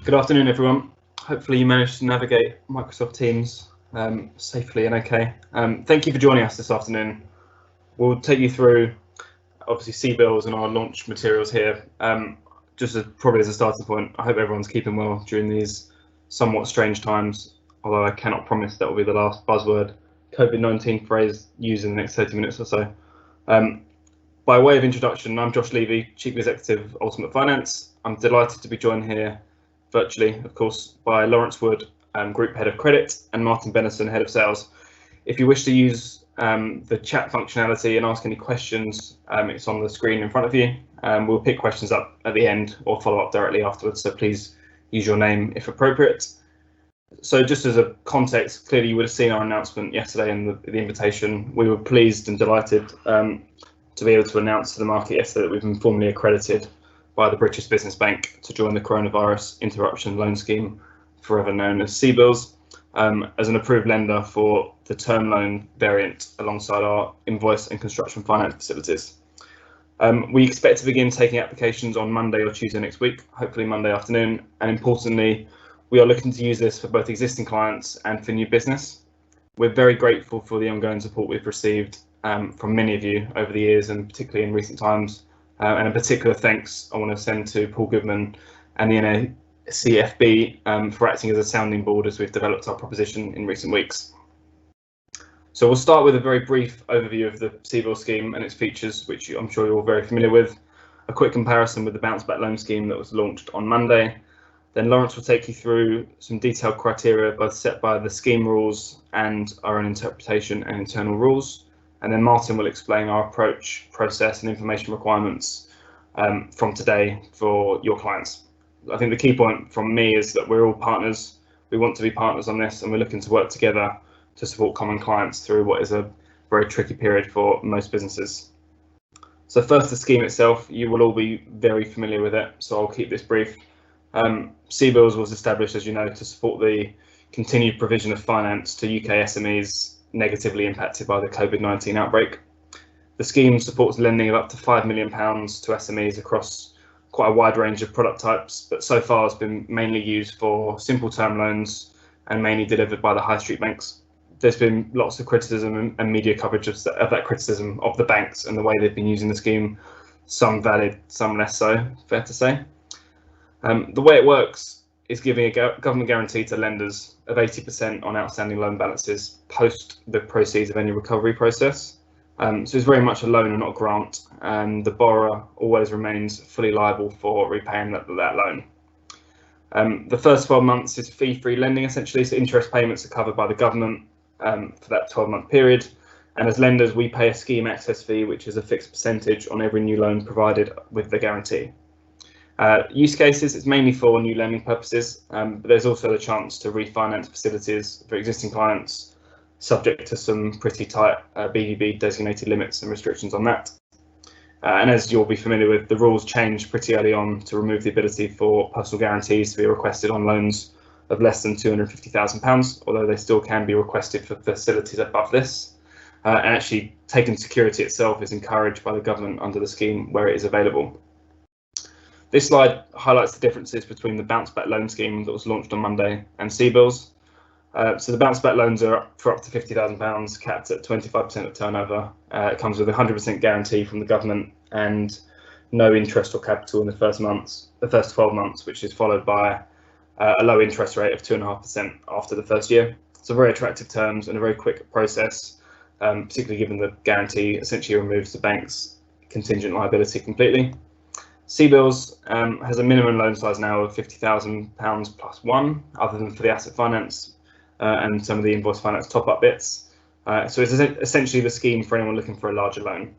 Good afternoon, everyone. Hopefully you managed to navigate Microsoft Teams safely and okay. Thank you for joining us this afternoon. We'll take you through, obviously, CBILS and our launch materials here. Probably as a starting point, I hope everyone's keeping well during these somewhat strange times, although I cannot promise that will be the last buzzword COVID-19 phrase used in the next 30 minutes or so. By way of introduction, I'm Josh Levy, Chief Executive of Ultimate Finance. I'm delighted to be joined here virtually, of course, by Lawrence Wood, Group Head of Credit, and Martin Bennison, Head of Sales. If you wish to use the chat functionality and ask any questions, it's on the screen in front of you. We'll pick questions up at the end or follow up directly afterwards, so please use your name if appropriate. So just as a context, clearly you would have seen our announcement yesterday and the invitation. We were pleased and delighted to be able to announce to the market yesterday that we've been formally accredited by the British Business Bank to join the Coronavirus Interruption Loan Scheme, forever known as CBILS, as an approved lender for the term loan variant alongside our invoice and construction finance facilities. We expect to begin taking applications on Monday or Tuesday next week, hopefully Monday afternoon, and importantly, we are looking to use this for both existing clients and for new business. We're very grateful for the ongoing support we've received from many of you over the years, and particularly in recent times. And a particular thanks I want to send to Paul Goodman and the NACFB for acting as a sounding board as we've developed our proposition in recent weeks. So we'll start with a very brief overview of the CBILS scheme and its features, which I'm sure you're all very familiar with, a quick comparison with the bounce back loan scheme that was launched on Monday. Then Lawrence will take you through some detailed criteria both set by the scheme rules and our own interpretation and internal rules. And then Martin will explain our approach, process and information requirements from today for your clients. I think the key point from me is that we're all partners. We want to be partners on this, and we're looking to work together to support common clients through what is a very tricky period for most businesses. So first, the scheme itself, you will all be very familiar with it, so I'll keep this brief. CBILS was established, as you know, to support the continued provision of finance to UK SMEs negatively impacted by the COVID-19 outbreak. The scheme supports lending of up to £5 million to SMEs across quite a wide range of product types, but so far has been mainly used for simple term loans and mainly delivered by the high street banks. There's been lots of criticism and media coverage of that criticism of the banks and the way they've been using the scheme, some valid, some less so, fair to say. The way it works is giving a government guarantee to lenders of 80% on outstanding loan balances post the proceeds of any recovery process. So it's very much a loan and not a grant, and the borrower always remains fully liable for repaying that loan. The first 12 months is fee-free lending, essentially, so interest payments are covered by the government for that 12-month period. And as lenders, we pay a scheme access fee, which is a fixed percentage on every new loan provided with the guarantee. Use cases, it's mainly for new lending purposes, but there's also the chance to refinance facilities for existing clients, subject to some pretty tight BVB designated limits and restrictions on that. And as you'll be familiar with, the rules changed pretty early on to remove the ability for personal guarantees to be requested on loans of less than £250,000, although they still can be requested for facilities above this. And actually, taking security itself is encouraged by the government under the scheme where it is available. This slide highlights the differences between the bounce back loan scheme that was launched on Monday and CBILS. So the bounce back loans are for up to £50,000, capped at 25% of turnover. It comes with a 100% guarantee from the government and no interest or capital in the first 12 months, which is followed by a low interest rate of 2.5% after the first year. So very attractive terms and a very quick process, particularly given the guarantee essentially removes the bank's contingent liability completely. CBILS has a minimum loan size now of £50,000 plus one, other than for the asset finance and some of the invoice finance top-up bits. So it's essentially the scheme for anyone looking for a larger loan.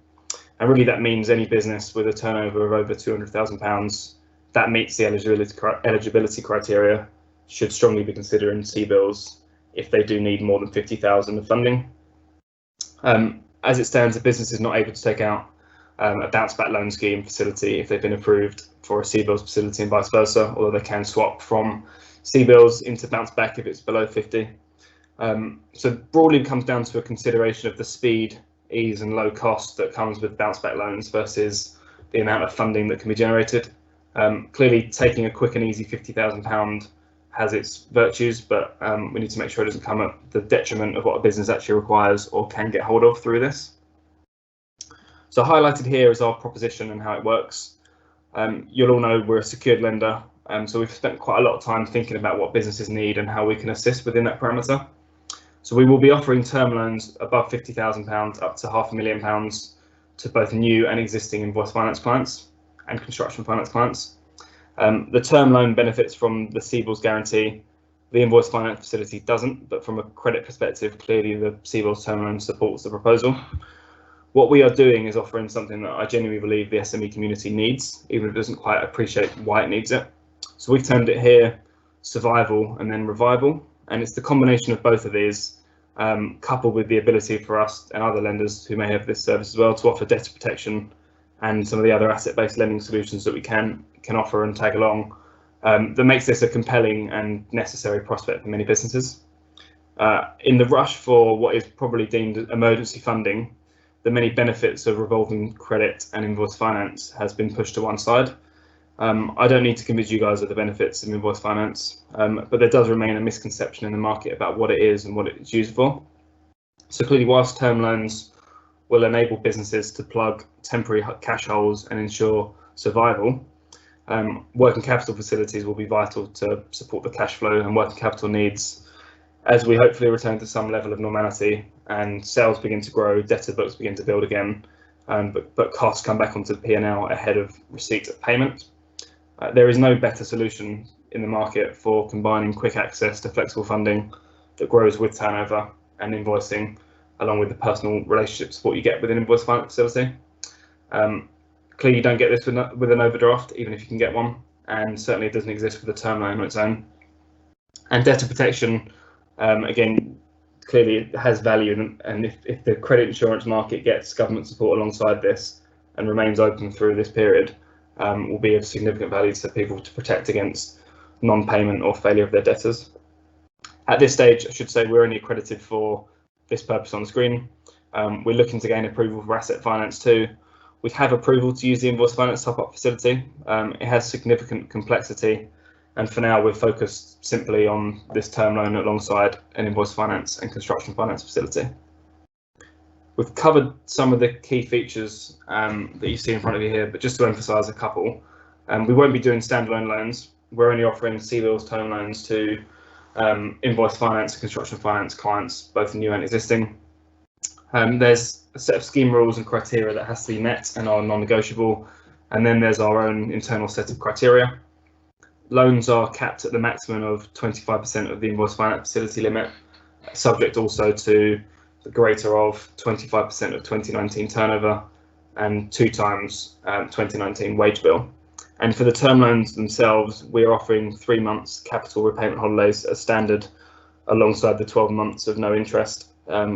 And really that means any business with a turnover of over £200,000 that meets the eligibility criteria should strongly be considering CBILS if they do need more than £50,000 of funding. As it stands, the business is not able to take out a bounce back loan scheme facility if they've been approved for a CBILS facility and vice versa, although they can swap from CBILS into bounce back if it's below 50. So broadly it comes down to a consideration of the speed, ease and low cost that comes with bounce back loans versus the amount of funding that can be generated. Clearly, taking a quick and easy £50,000 has its virtues, but we need to make sure it doesn't come at the detriment of what a business actually requires or can get hold of through this. So highlighted here is our proposition and how it works. You'll all know we're a secured lender, so we've spent quite a lot of time thinking about what businesses need and how we can assist within that parameter. So we will be offering term loans above £50,000 up to £500,000 to both new and existing invoice finance clients and construction finance clients. The term loan benefits from the CBILS guarantee. The invoice finance facility doesn't, but from a credit perspective, clearly the CBILS term loan supports the proposal. What we are doing is offering something that I genuinely believe the SME community needs, even if it doesn't quite appreciate why it needs it. So we've termed it here survival and then revival, and it's the combination of both of these, coupled with the ability for us and other lenders who may have this service as well to offer debtor protection and some of the other asset-based lending solutions that we can offer and tag along, that makes this a compelling and necessary prospect for many businesses. In the rush for what is probably deemed emergency funding, the many benefits of revolving credit and invoice finance has been pushed to one side. I don't need to convince you guys of the benefits of invoice finance, but there does remain a misconception in the market about what it is and what it's used for. So clearly, whilst term loans will enable businesses to plug temporary cash holes and ensure survival, working capital facilities will be vital to support the cash flow and working capital needs as we hopefully return to some level of normality and sales begin to grow, debtor books begin to build again, but costs come back onto the P&L ahead of receipt of payment. There is no better solution in the market for combining quick access to flexible funding that grows with turnover and invoicing, along with the personal relationship support you get with an invoice finance facility. Clearly, you don't get this with an overdraft, even if you can get one, and certainly it doesn't exist with a term loan on its own. And debtor protection, again, clearly it has value, and if the credit insurance market gets government support alongside this and remains open through this period, will be of significant value to people to protect against non-payment or failure of their debtors. At this stage, I should say we're only accredited for this purpose on the screen. We're looking to gain approval for asset finance too. We have approval to use the invoice finance top-up facility. It has significant complexity, and for now we're focused simply on this term loan alongside an invoice finance and construction finance facility. We've covered some of the key features that you see in front of you here, but just to emphasise a couple, we won't be doing standalone loans. We're only offering CBILS term loans to invoice finance and construction finance clients, both new and existing. There's a set of scheme rules and criteria that has to be met and are non-negotiable, and then there's our own internal set of criteria. Loans are capped at the maximum of 25% of the invoice finance facility limit, subject also to the greater of 25% of 2019 turnover and 2 times 2019 wage bill. And for the term loans themselves, we're offering 3 months capital repayment holidays as standard, alongside the 12 months of no interest,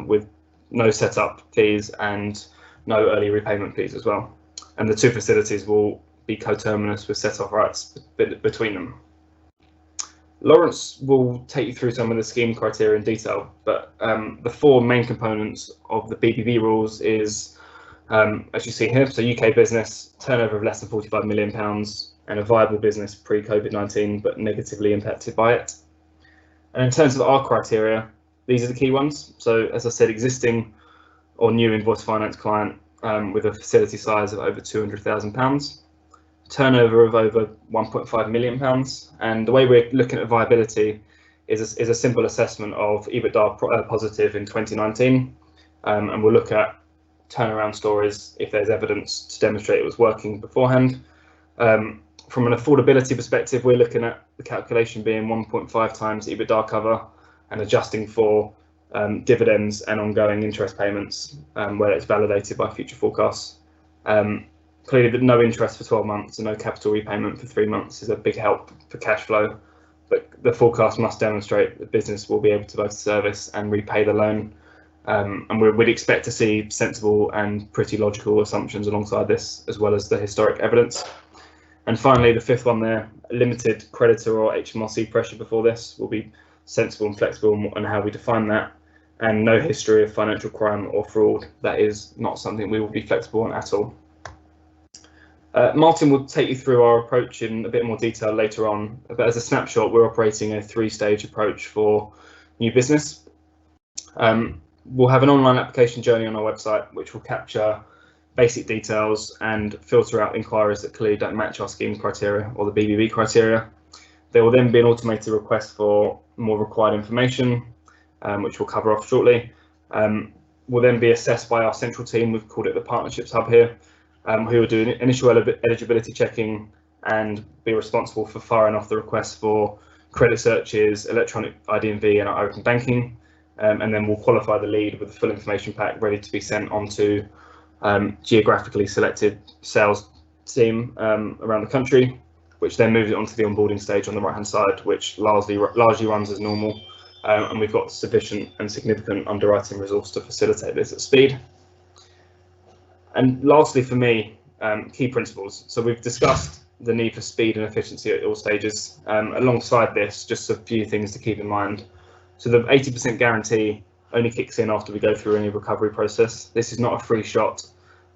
with no setup fees and no early repayment fees as well. And the 2 facilities will be coterminous with set-off rights between them. Lawrence will take you through some of the scheme criteria in detail, but the 4 main components of the BBB rules is, as you see here, so UK business, turnover of less than £45 million, and a viable business pre-COVID-19 but negatively impacted by it. And in terms of our criteria, these are the key ones. So as I said, existing or new invoice finance client with a facility size of over £200,000, turnover of over £1.5 million, and the way we're looking at viability is a simple assessment of EBITDA positive in 2019, and we'll look at turnaround stories if there's evidence to demonstrate it was working beforehand. From an affordability perspective, we're looking at the calculation being 1.5 times EBITDA cover and adjusting for dividends and ongoing interest payments where it's validated by future forecasts. Clearly, no interest for 12 months and no capital repayment for 3 months is a big help for cash flow, but the forecast must demonstrate the business will be able to both service and repay the loan. And we'd expect to see sensible and pretty logical assumptions alongside this, as well as the historic evidence. And finally, the 5th one there, limited creditor or HMRC pressure before this will be sensible and flexible on how we define that, and no history of financial crime or fraud. That is not something we will be flexible on at all. Martin will take you through our approach in a bit more detail later on, but as a snapshot, we're operating a 3-stage approach for new business. We'll have an online application journey on our website, which will capture basic details and filter out inquiries that clearly don't match our scheme criteria or the BBB criteria. There will then be an automated request for more required information, which we'll cover off shortly. Will then be assessed by our central team. We've called it the Partnerships Hub here, who will do initial eligibility checking and be responsible for firing off the requests for credit searches, electronic ID&V, and our open banking. And then we'll qualify the lead with the full information pack ready to be sent on to geographically selected sales team around the country, which then moves it onto the onboarding stage on the right hand side, which largely runs as normal. And we've got sufficient and significant underwriting resource to facilitate this at speed. And lastly, for me, key principles. So we've discussed the need for speed and efficiency at all stages. Alongside this, just a few things to keep in mind. So the 80% guarantee only kicks in after we go through any recovery process. This is not a free shot,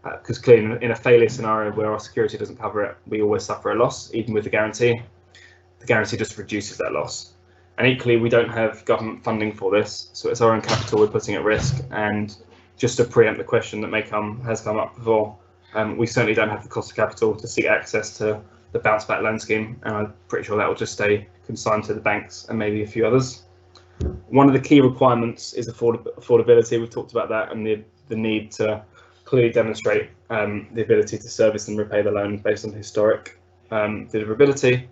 because clearly in a failure scenario where our security doesn't cover it, we always suffer a loss, even with the guarantee. The guarantee just reduces that loss. And equally, we don't have government funding for this, so it's our own capital we're putting at risk. And just to preempt the question that has come up before, we certainly don't have the cost of capital to seek access to the bounce back loan scheme, and I'm pretty sure that will just stay consigned to the banks and maybe a few others. One of the key requirements is affordability. We've talked about that, and the need to clearly demonstrate the ability to service and repay the loan based on historic deliverability.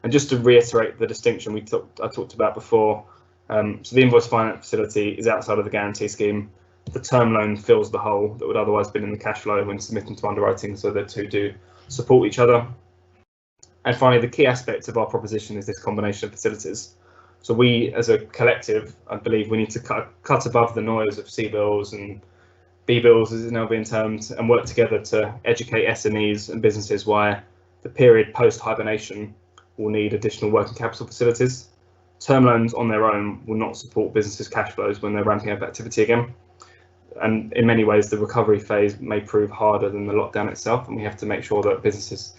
And just to reiterate the distinction I talked about before, so the invoice finance facility is outside of the guarantee scheme. The term loan fills the hole that would otherwise been in the cash flow when submitting to underwriting, so the two do support each other. And finally, the key aspect of our proposition is this combination of facilities. So we, as a collective, I believe we need to cut above the noise of CBILS and BBILS, as it's now being termed, and work together to educate SMEs and businesses why the period post-hibernation will need additional working capital facilities. Term loans on their own will not support businesses' cash flows when they're ramping up activity again. And in many ways, the recovery phase may prove harder than the lockdown itself, and we have to make sure that businesses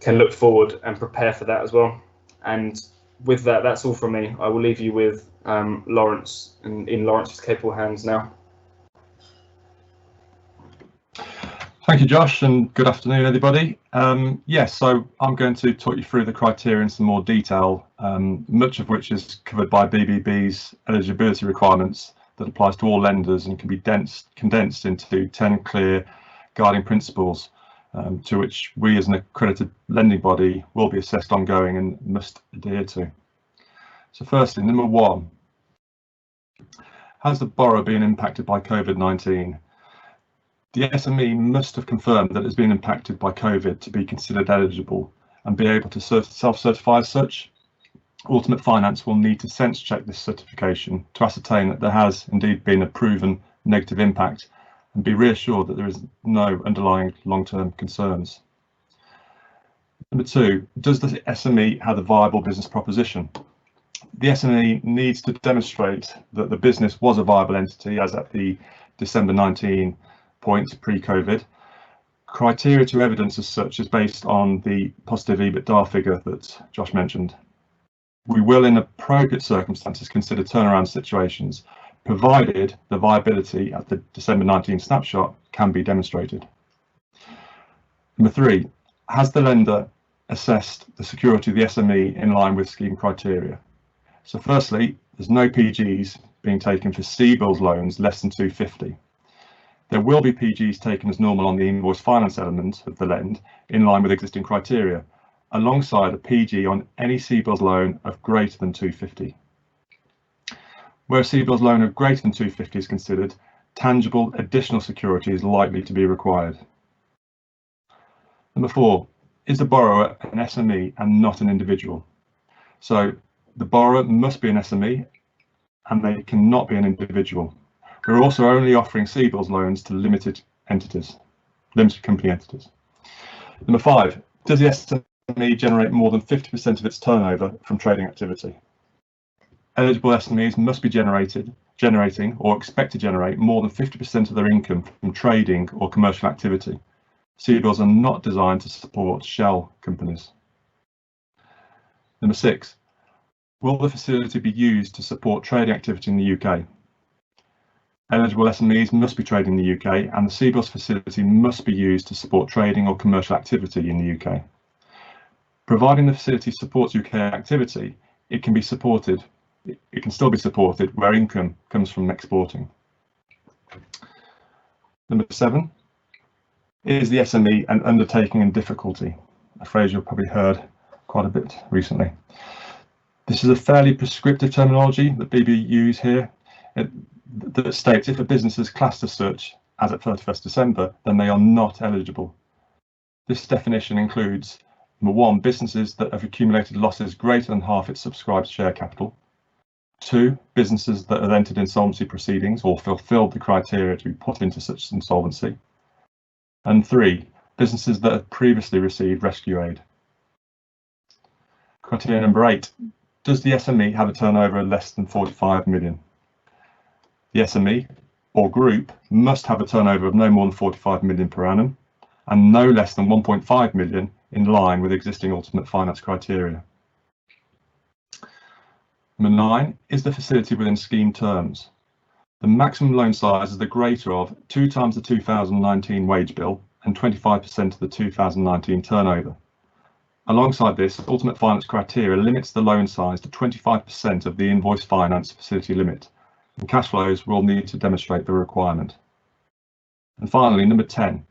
can look forward and prepare for that as well. And with that, that's all from me. I will leave you with Lawrence, and in Lawrence's capable hands now. Thank you, Josh, and good afternoon, everybody. Yes, so I'm going to talk you through the criteria in some more detail, much of which is covered by BBB's eligibility requirements that applies to all lenders and can be condensed into 10 clear guiding principles, to which we as an accredited lending body will be assessed ongoing and must adhere to. So firstly, number 1, has the borrower been impacted by COVID-19? The SME must have confirmed that it has been impacted by COVID to be considered eligible and be able to self-certify as such. Ultimate Finance will need to sense check this certification to ascertain that there has indeed been a proven negative impact and be reassured that there is no underlying long-term concerns. Number 2, does the SME have a viable business proposition? The SME needs to demonstrate that the business was a viable entity as at the December 19 point pre-COVID. Criteria to evidence as such is based on the positive EBITDA figure that Josh mentioned. We will, in appropriate circumstances, consider turnaround situations, provided the viability at the December 19 snapshot can be demonstrated. Number 3, has the lender assessed the security of the SME in line with scheme criteria? So firstly, there's no PGs being taken for CBILS loans less than 250. There will be PGs taken as normal on the invoice finance element of the lend in line with existing criteria, alongside a PG on any CBILS loan of greater than 250. Where a CBILS loan of greater than 250 is considered, tangible additional security is likely to be required. Number 4, is the borrower an SME and not an individual? So the borrower must be an SME and they cannot be an individual. We're also only offering CBILS loans to limited company entities. Number 5, does the SME generate more than 50% of its turnover from trading activity? Eligible SMEs must be generating or expect to generate more than 50% of their income from trading or commercial activity. CBILS are not designed to support shell companies. Number 6, will the facility be used to support trading activity in the UK? Eligible SMEs must be trading in the UK, and the CBILS facility must be used to support trading or commercial activity in the UK. Providing the facility supports UK activity, it can still be supported where income comes from exporting. Number 7 is the SME and undertaking and difficulty, a phrase you've probably heard quite a bit recently. This is a fairly prescriptive terminology that BB use here that states if a business is classed as such as at 31st December, then they are not eligible. This definition includes, number 1, businesses that have accumulated losses greater than half its subscribed share capital. 2, businesses that have entered insolvency proceedings or fulfilled the criteria to be put into such insolvency. And 3, businesses that have previously received rescue aid. Criteria number 8, does the SME have a turnover less than 45 million? The SME or group must have a turnover of no more than 45 million per annum and no less than 1.5 million in line with existing ultimate finance criteria. Number 9, is the facility within scheme terms? The maximum loan size is the greater of 2 times the 2019 wage bill and 25% of the 2019 turnover. Alongside this, ultimate finance criteria limits the loan size to 25% of the invoice finance facility limit, and cash flows will need to demonstrate the requirement. And finally, number 10,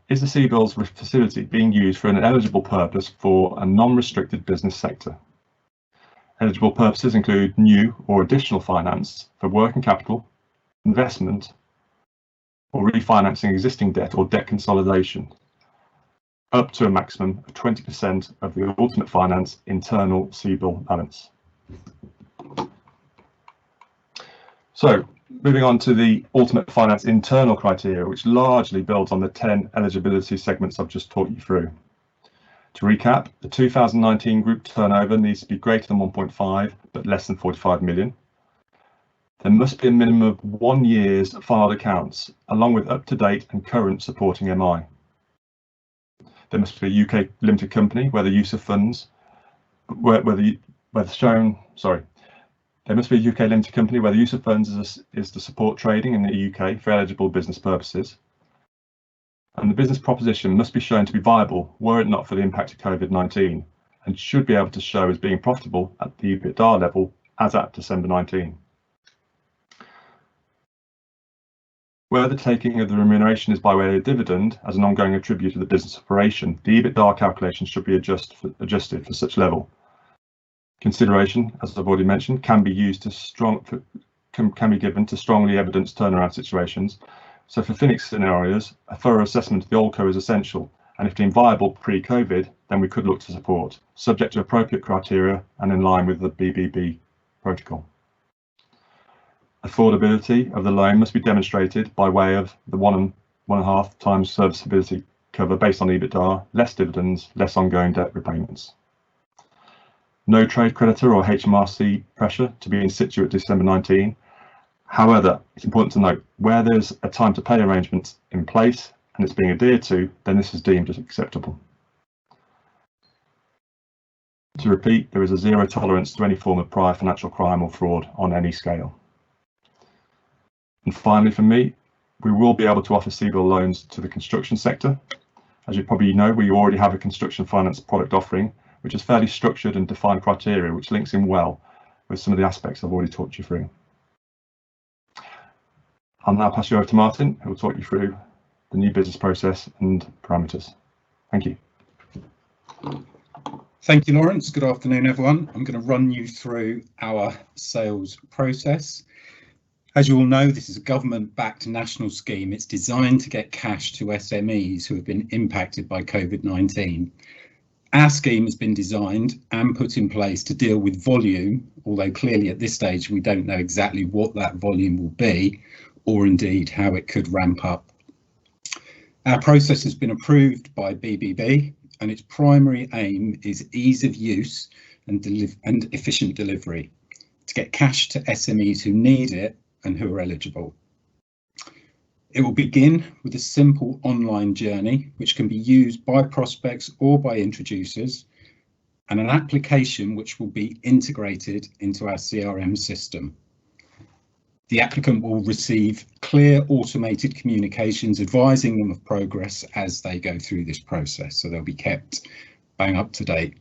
is the CBILS facility being used for an eligible purpose for a non-restricted business sector? Eligible purposes include new or additional finance for working capital, investment, or refinancing existing debt or debt consolidation, up to a maximum of 20% of the ultimate finance internal CBIL balance. So, moving on to the ultimate finance internal criteria, which largely builds on the 10 eligibility segments I've just talked you through. To recap, the 2019 group turnover needs to be greater than 1.5 but less than 45 million. There must be a minimum of 1 year's filed accounts, along with up-to-date and current supporting MI. There must be a UK limited company where the use of funds, there must be a UK limited company where the use of funds is to support trading in the UK for eligible business purposes. And the business proposition must be shown to be viable were it not for the impact of COVID-19, and should be able to show as being profitable at the EBITDA level as at December 19. Where the taking of the remuneration is by way of dividend as an ongoing attribute of the business operation, the EBITDA calculation should be adjusted for such level. Consideration, as I've already mentioned, can be given to strongly evidenced turnaround situations. So for Phoenix scenarios, a thorough assessment of the OLCO is essential, and if deemed viable pre-COVID, then we could look to support, subject to appropriate criteria and in line with the BBB protocol. Affordability of the loan must be demonstrated by way of the 1.5 times serviceability cover based on EBITDA, less dividends, less ongoing debt repayments. No trade creditor or HMRC pressure to be in situ at December 19. However, it's important to note where there's a time to pay arrangement in place and it's being adhered to, then this is deemed as acceptable. To repeat, there is a zero tolerance to any form of prior financial crime or fraud on any scale. And finally, for me, we will be able to offer CBIL loans to the construction sector. As you probably know, we already have a construction finance product offering, which is fairly structured and defined criteria, which links in well with some of the aspects I've already talked you through. I'll now pass you over to Martin, who will talk you through the new business process and parameters. Thank you. Thank you, Lawrence. Good afternoon, everyone. I'm going to run you through our sales process. As you all know, this is a government-backed national scheme. It's designed to get cash to SMEs who have been impacted by COVID-19. Our scheme has been designed and put in place to deal with volume, although clearly at this stage we don't know exactly what that volume will be, or indeed how it could ramp up. Our process has been approved by BBB, and its primary aim is ease of use and efficient delivery to get cash to SMEs who need it and who are eligible. It will begin with a simple online journey, which can be used by prospects or by introducers, and an application which will be integrated into our CRM system. The applicant will receive clear automated communications advising them of progress as they go through this process, so they'll be kept bang up to date.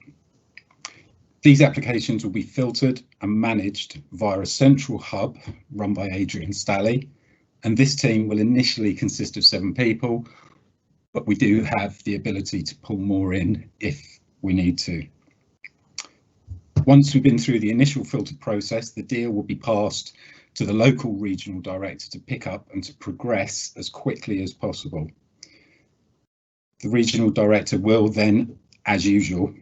These applications will be filtered and managed via a central hub run by Adrian Stalley, and this team will initially consist of 7 people, but we do have the ability to pull more in if we need to. Once we've been through the initial filter process, the deal will be passed to the local regional director to pick up and to progress as quickly as possible. The regional director will then, as usual,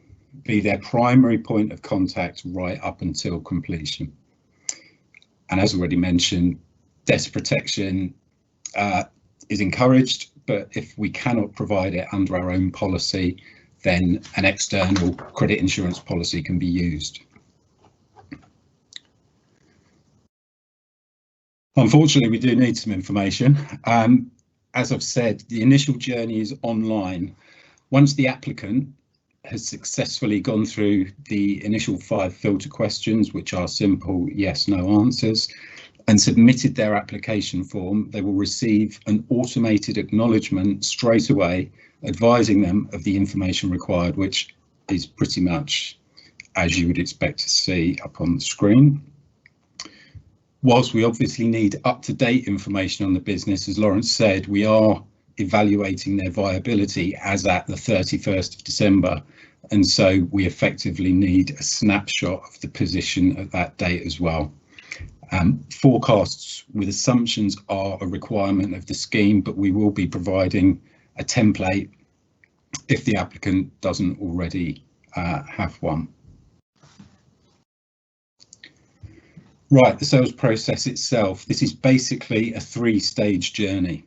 be their primary point of contact right up until completion. And as already mentioned, debtor protection is encouraged, but if we cannot provide it under our own policy, then an external credit insurance policy can be used. Unfortunately, we do need some information. As I've said, the initial journey is online. Once the applicant has successfully gone through the initial 5 filter questions, which are simple yes/no answers, and submitted their application form, they will receive an automated acknowledgement straight away, advising them of the information required, which is pretty much as you would expect to see up on the screen. Whilst we obviously need up-to-date information on the business, as Lawrence said, we are evaluating their viability as at the 31st of December, and so we effectively need a snapshot of the position at that date as well. Forecasts with assumptions are a requirement of the scheme, but we will be providing a template if the applicant doesn't already have one. Right, the sales process itself. This is basically a 3-stage journey.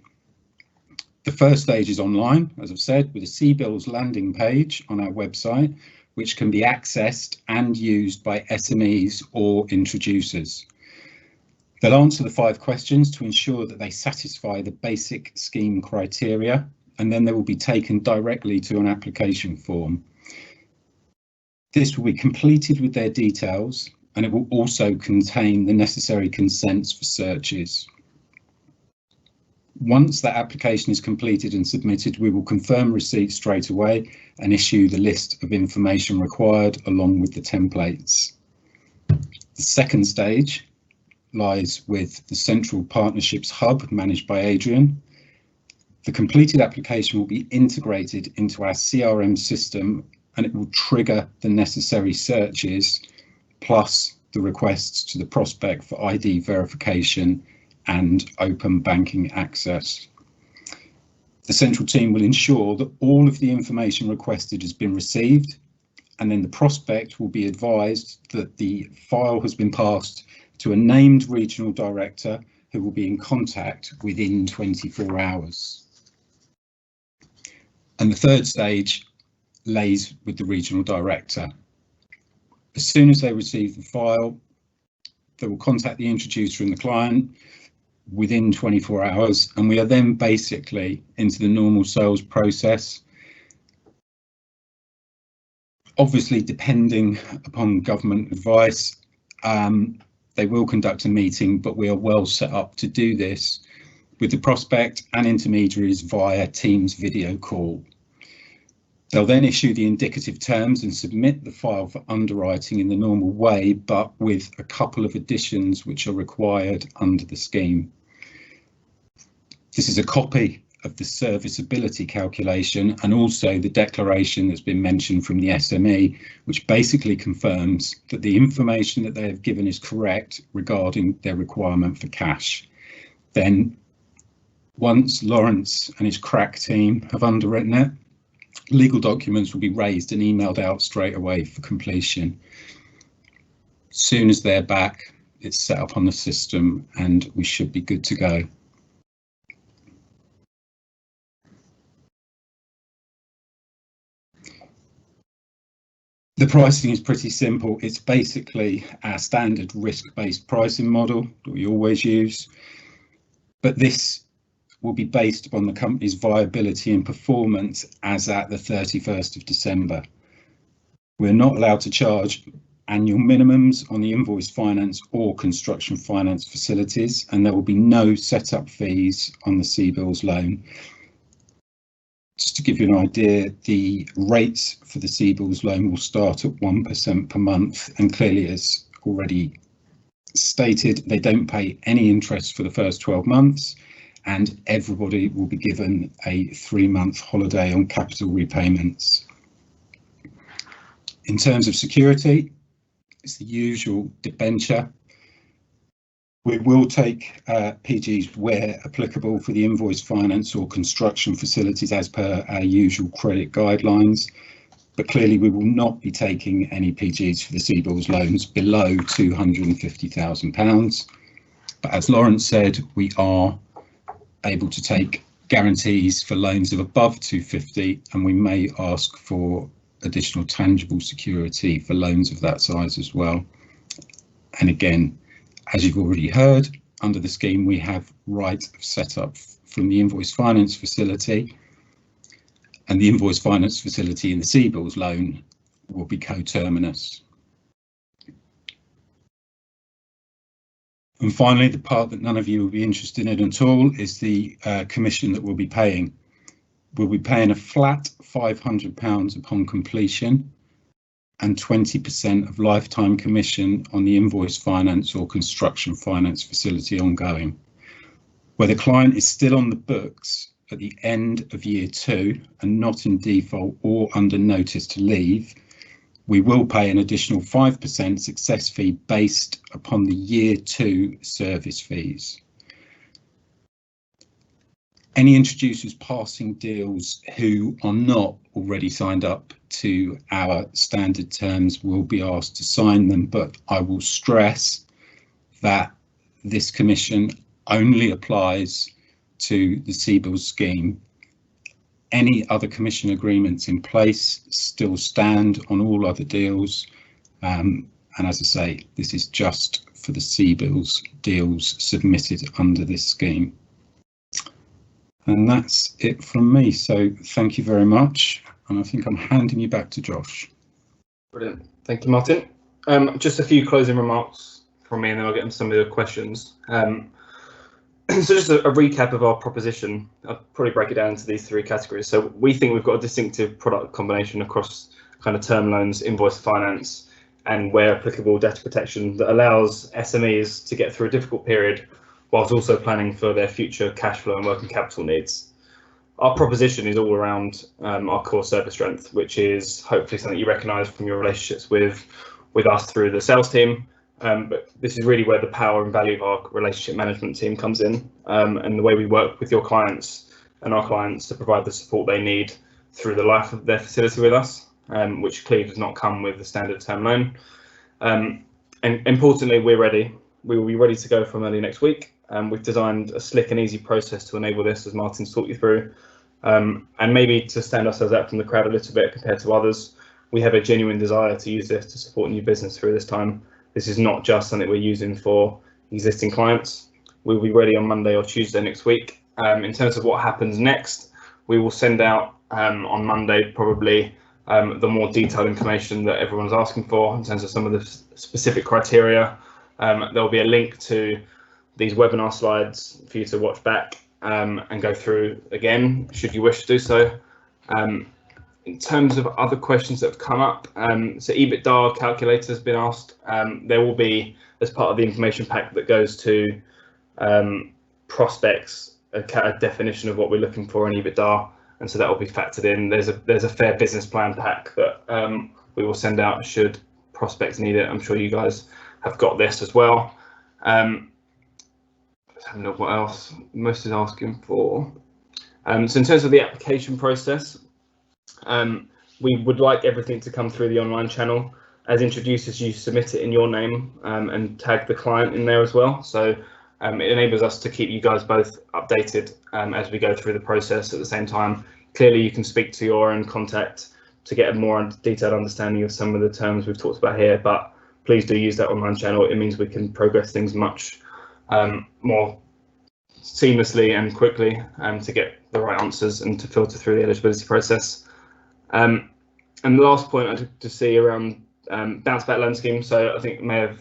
The first stage is online, as I've said, with a CBILS landing page on our website, which can be accessed and used by SMEs or introducers. They'll answer the 5 questions to ensure that they satisfy the basic scheme criteria, and then they will be taken directly to an application form. This will be completed with their details, and it will also contain the necessary consents for searches. Once that application is completed and submitted, we will confirm receipt straight away and issue the list of information required along with the templates. The second stage lies with the Central Partnerships Hub managed by Adrian. The completed application will be integrated into our CRM system, and it will trigger the necessary searches plus the requests to the prospect for ID verification and open banking access. The central team will ensure that all of the information requested has been received, and then the prospect will be advised that the file has been passed to a named regional director who will be in contact within 24 hours. And the third stage lays with the regional director. As soon as they receive the file, they will contact the introducer and the client within 24 hours, and we are then basically into the normal sales process. Obviously, depending upon government advice, they will conduct a meeting, but we are well set up to do this with the prospect and intermediaries via Teams video call. They'll then issue the indicative terms and submit the file for underwriting in the normal way, but with a couple of additions which are required under the scheme. This is a copy of the serviceability calculation and also the declaration that's been mentioned from the SME, which basically confirms that the information that they have given is correct regarding their requirement for cash. Then, once Lawrence and his crack team have underwritten it, legal documents will be raised and emailed out straight away for completion. As soon as they're back, it's set up on the system and we should be good to go. The pricing is pretty simple. It's basically our standard risk-based pricing model that we always use, but this will be based upon the company's viability and performance as at the 31st of December. We're not allowed to charge annual minimums on the invoice finance or construction finance facilities, and there will be no setup fees on the CBILS loan. Just to give you an idea, the rates for the CBILS loan will start at 1% per month, and clearly, as already stated, they don't pay any interest for the first 12 months, and everybody will be given a 3-month holiday on capital repayments. In terms of security, it's the usual debenture. We will take PGs where applicable for the invoice finance or construction facilities as per our usual credit guidelines, but clearly we will not be taking any PGs for the CBILS loans below £250,000. But as Lawrence said, we are able to take guarantees for loans of above 250, and we may ask for additional tangible security for loans of that size as well. And again, as you've already heard, under the scheme we have right of setup from the invoice finance facility, and the invoice finance facility in the CBILS loan will be coterminous. And finally, the part that none of you will be interested in at all is the commission that we'll be paying. We'll be paying a flat £500 upon completion and 20% of lifetime commission on the invoice finance or construction finance facility ongoing. Where the client is still on the books at the end of year 2 and not in default or under notice to leave, we will pay an additional 5% success fee based upon the year 2 service fees. Any introducers passing deals who are not already signed up to our standard terms will be asked to sign them, but I will stress that this commission only applies to the CBILS scheme. Any other commission agreements in place still stand on all other deals, and as I say, this is just for the CBILS deals submitted under this scheme. And that's it from me, so thank you very much, and I think I'm handing you back to Josh. Brilliant, thank you, Martin. Just a few closing remarks from me, and then I'll get into some of the questions. So just a recap of our proposition. I'll probably break it down into these 3 categories. So we think we've got a distinctive product combination across kind of term loans, invoice finance, and where applicable debtor protection that allows SMEs to get through a difficult period whilst also planning for their future cash flow and working capital needs. Our proposition is all around our core service strength, which is hopefully something you recognise from your relationships with us through the sales team. But this is really where the power and value of our relationship management team comes in, and the way we work with your clients and our clients to provide the support they need through the life of their facility with us, which clearly does not come with the standard term loan. And importantly, we're ready. We will be ready to go from early next week. We've designed a slick and easy process to enable this, as Martin's talked you through, and maybe to stand ourselves out from the crowd a little bit compared to others. We have a genuine desire to use this to support new business through this time. This is not just something we're using for existing clients. We'll be ready on Monday or Tuesday next week. In terms of what happens next, we will send out on Monday probably the more detailed information that everyone's asking for in terms of some of the specific criteria. There'll be a link to these webinar slides for you to watch back and go through again, should you wish to do so. In terms of other questions that have come up, so EBITDA calculator has been asked. There will be, as part of the information pack that goes to prospects, a definition of what we're looking for in EBITDA, and so that will be factored in. There's a fair business plan pack that we will send out should prospects need it. I'm sure you guys have got this as well. Let's have a look what else most is asking for. So in terms of the application process, we would like everything to come through the online channel. As introducers, you submit it in your name and tag the client in there as well. So it enables us to keep you guys both updated as we go through the process. At the same time, clearly you can speak to your own contact to get a more detailed understanding of some of the terms we've talked about here, but please do use that online channel. It means we can progress things much more seamlessly and quickly to get the right answers and to filter through the eligibility process. And the last point I took to see around bounce back loan scheme. So I think I may have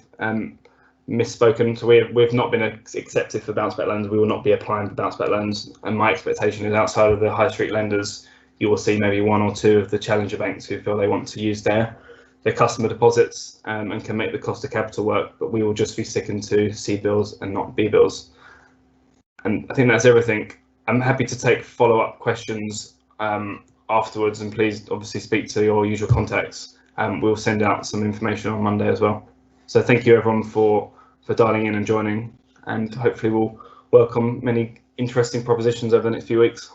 misspoken. So we've not been accepted for bounce back loans. We will not be applying for bounce back loans. And my expectation is outside of the high street lenders, you will see maybe one or two of the challenger banks who feel they want to use their customer deposits and can make the cost of capital work. But we will just be sticking to CBILS and not BBILS. And I think that's everything. I'm happy to take follow-up questions afterwards, and please obviously speak to your usual contacts. We'll send out some information on Monday as well. So thank you everyone for dialing in and joining, and hopefully we'll welcome many interesting propositions over the next few weeks.